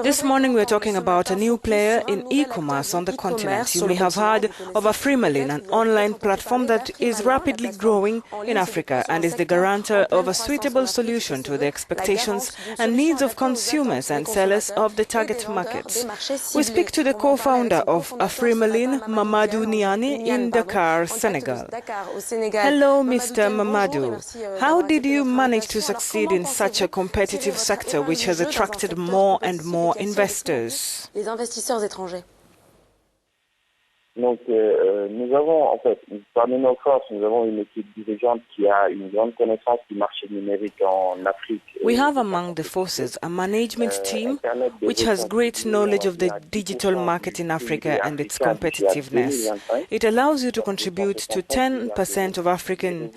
This morning we're talking about a new player in e-commerce on the continent. You may have heard of AFRIMALIN, an online platform that is rapidly growing in Africa and is the guarantor of a suitable solution to the expectations and needs of consumers and sellers of the target markets. We speak to the co-founder of AFRIMALIN, Mamadou Niani, in Dakar, Senegal. Hello, Mr. Mamadou. How did you manage to succeed in such a competitive sector which has attracted more and more investors? Donc, nous avons, en fait, parmi nos forces, nous avons une équipe dirigeante qui a une grande connaissance du marché numérique en Afrique. We have among the forces a management team which has great knowledge of the digital market in Africa and its competitiveness. It allows you to contribute to 10% of African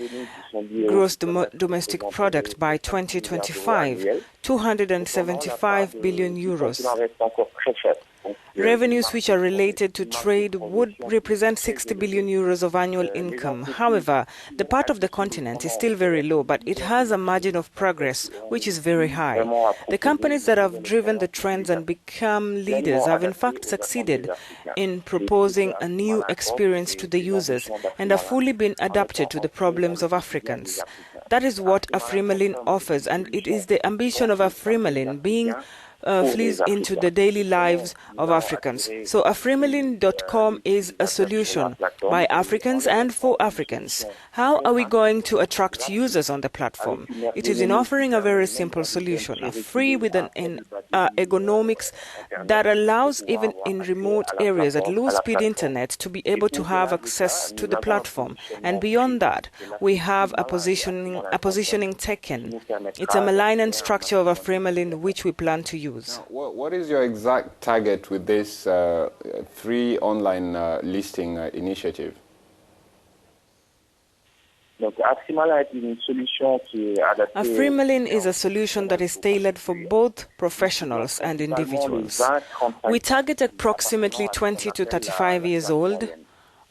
gross domestic product by 2025, 275 billion euros. Revenues which are related to trade would represent 60 billion euros of annual income. However, the part of the continent is still very low, but it has a margin of progress which is very high. The companies that have driven the trends and become leaders have in fact succeeded in proposing a new experience to the users and have fully been adapted to the problems of Africans. That is what AFRIMALIN offers, and it is the ambition of AFRIMALIN being flees into the daily lives of Africans. So AFRIMALIN.com is a solution by Africans and for Africans. How are we going to attract users on the platform? It is in offering a very simple solution, a free with an ergonomics that allows even in remote areas at low-speed internet to be able to have access to the platform. And beyond that, we have a positioning taken. It's a malign structure of AFRIMALIN which we plan to use. Now, what is your exact target with this free online listing initiative? AFRIMALIN is a solution that is tailored for both professionals and individuals. We target approximately 20 to 35 years old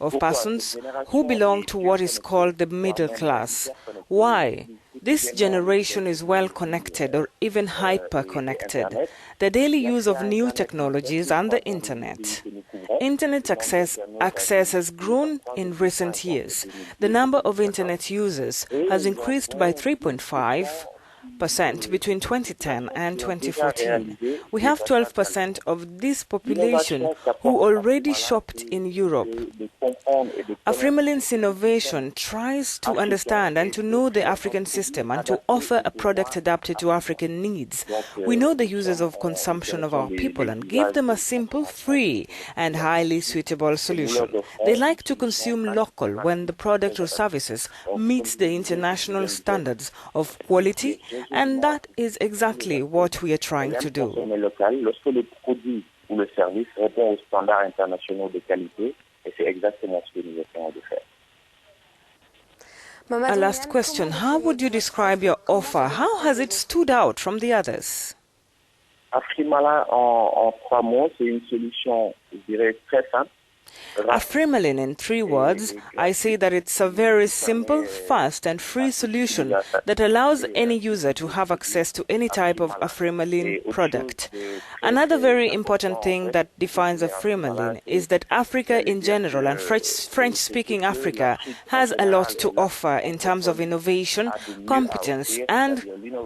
of persons who belong to what is called the middle class. Why? This generation is well connected or even hyper-connected. The daily use of new technologies and the internet. Internet access has grown in recent years. The number of internet users has increased by 3.5% between 2010 and 2014. We have 12% of this population who already shopped in Europe. AFRIMALIN's innovation tries to understand and to know the African system and to offer a product adapted to African needs. We know the uses of consumption of our people and give them a simple, free and highly suitable solution. They like to consume local when the product or services meets the international standards of quality, and that is exactly what we are trying to do. A last question. How would you describe your offer? How has it stood out from the others? AFRIMALIN en 3 mots, c'est une solution, je dirais, très simple. AFRIMALIN in 3 words, I say that it's a very simple, fast and free solution that allows any user to have access to any type of AFRIMALIN product. Another very important thing that defines AFRIMALIN is that Africa in general and French-speaking Africa has a lot to offer in terms of innovation, competence and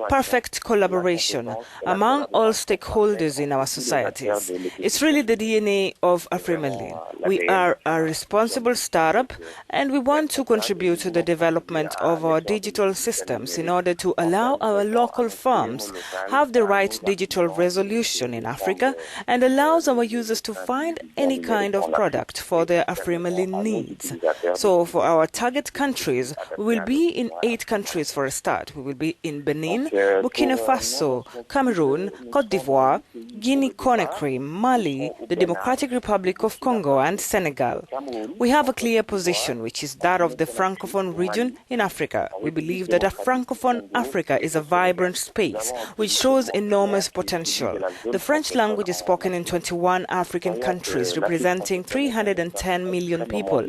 perfect collaboration among all stakeholders in our societies. It's really the DNA of AFRIMALIN. We are a responsible startup and we want to contribute to the development of our digital systems in order to allow our local firms have the right digital resolution in Africa and allows our users to find any kind of product for their AFRIMALIN needs. So for our target countries, we will be in 8 countries for a start. We will be in Benin, Burkina Faso, Cameroon, Côte d'Ivoire, Guinea-Conakry, Mali, the Democratic Republic of Congo and Senegal. We have a clear position, which is that of the Francophone region in Africa. We believe that a Francophone Africa is a vibrant space, which shows enormous potential. The French language is spoken in 21 African countries, representing 310 million people.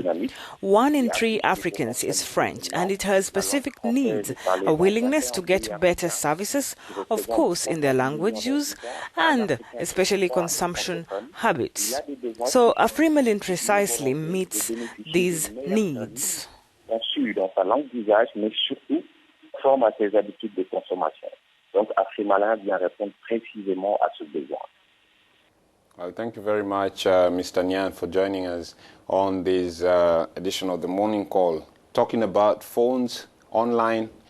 1 in 3 Africans is French, and it has specific needs, a willingness to get better services, of course, in their language use, and especially consumption habits. So AFRIMALIN precisely meets these needs. Dans sa langue d'usage, mais surtout forme à ses habitudes de consommation. Donc AFRIMALIN vient répondre précisément à ce besoin. Well, thank you very much, Mr. Nyan, for joining us on this edition of the Morning Call, talking about phones, online